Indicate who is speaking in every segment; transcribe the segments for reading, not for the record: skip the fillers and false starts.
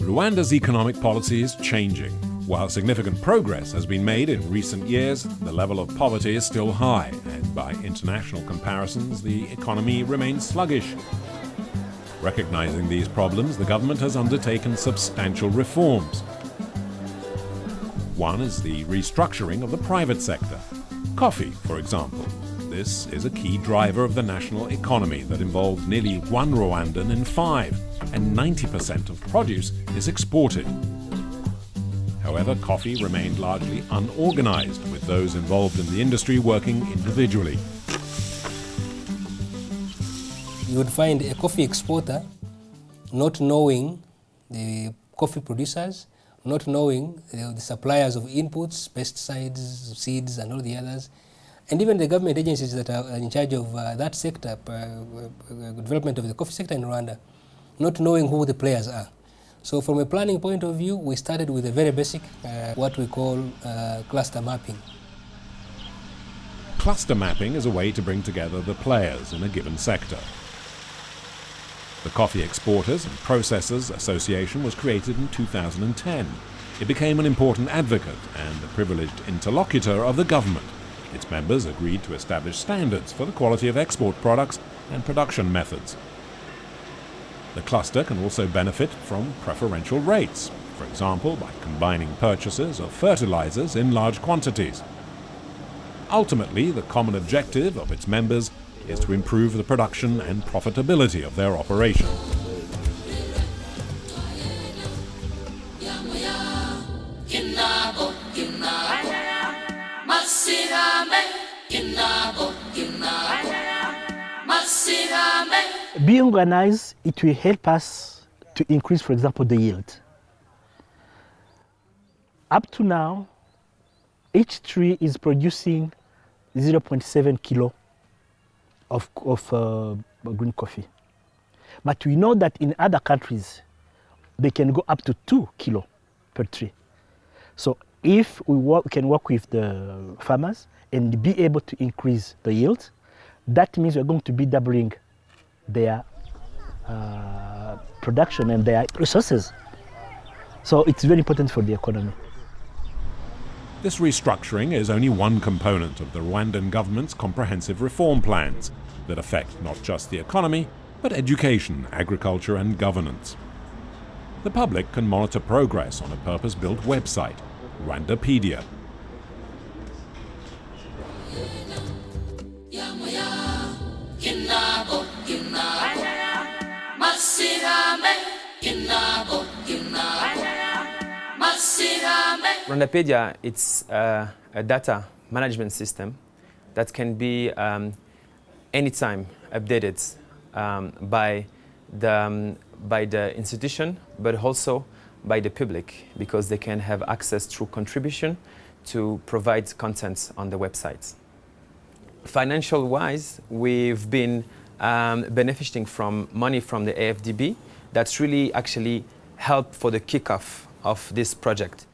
Speaker 1: Rwanda's economic policy is changing. While significant progress has been made in recent years, the level of poverty is still high, and by international comparisons, the economy remains sluggish. Recognizing these problems, the government has undertaken substantial reforms. One is the restructuring of the private sector. Coffee, for example. This is a key driver of the national economy that involves nearly 1 Rwandan in 5, and 90% of produce is exported. However, coffee remained largely unorganized, with those involved in the industry working individually.
Speaker 2: You would find a coffee exporter not knowing the coffee producers, not knowing the suppliers of inputs, pesticides, seeds, and all the others, and even the government agencies that are in charge of that sector, development of the coffee sector in Rwanda, not knowing who the players are. So from a planning point of view, we started with a very basic, what we call cluster mapping.
Speaker 1: Cluster mapping is a way to bring together the players in a given sector. The Coffee Exporters and Processors Association was created in 2010. It became an important advocate and a privileged interlocutor of the government. Its members agreed to establish standards for the quality of export products and production methods. The cluster can also benefit from preferential rates, for example by combining purchases of fertilizers in large quantities. Ultimately, the common objective of its members is to improve the production and profitability of their operation.
Speaker 3: Being organized, it will help us to increase, for example, the yield. Up to now, each tree is producing 0.7 kilo of green coffee. But we know that in other countries, they can go up to 2 kilo per tree. So if we can work with the farmers and be able to increase the yield, that means we're going to be doubling their production and their resources. So it's very important for the economy.
Speaker 1: This restructuring is only one component of the Rwandan government's comprehensive reform plans that affect not just the economy, but education, agriculture and governance. The public can monitor progress on a purpose-built website, Rwandapedia.
Speaker 4: Rwandapedia, it's a data management system that can be anytime updated by the institution, but also by the public, because they can have access through contribution to provide content on the website. Financial-wise, we've been benefiting from money from the AFDB that's really actually helped for the kickoff of this project.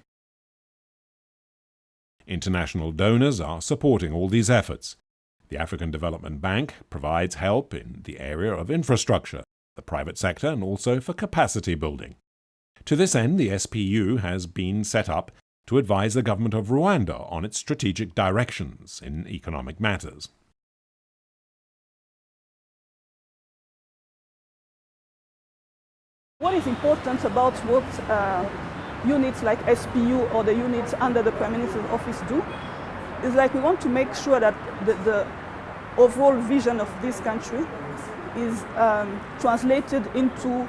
Speaker 1: International donors are supporting all these efforts. The African Development Bank provides help in the area of infrastructure, the private sector, and also for capacity building. To this end, the SPU has been set up to advise the government of Rwanda on its strategic directions in economic matters.
Speaker 5: What is important about what units like SPU or the units under the Prime Minister's office do is like we want to make sure that the overall vision of this country is translated into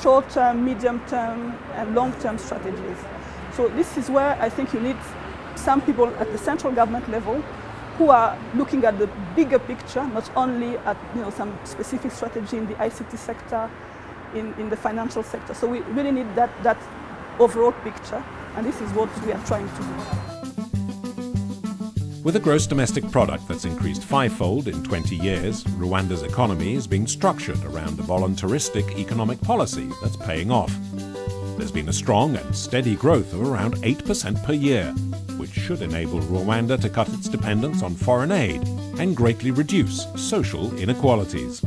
Speaker 5: short-term, medium-term and long-term strategies. So this is where I think you need some people at the central government level who are looking at the bigger picture, not only at some specific strategy in the ICT sector, in the financial sector. So we really need that overall picture, and this is what we are trying to do.
Speaker 1: With a gross domestic product that's increased 5-fold in 20 years, Rwanda's economy is being structured around a voluntaristic economic policy that's paying off. There's been a strong and steady growth of around 8% per year, which should enable Rwanda to cut its dependence on foreign aid and greatly reduce social inequalities.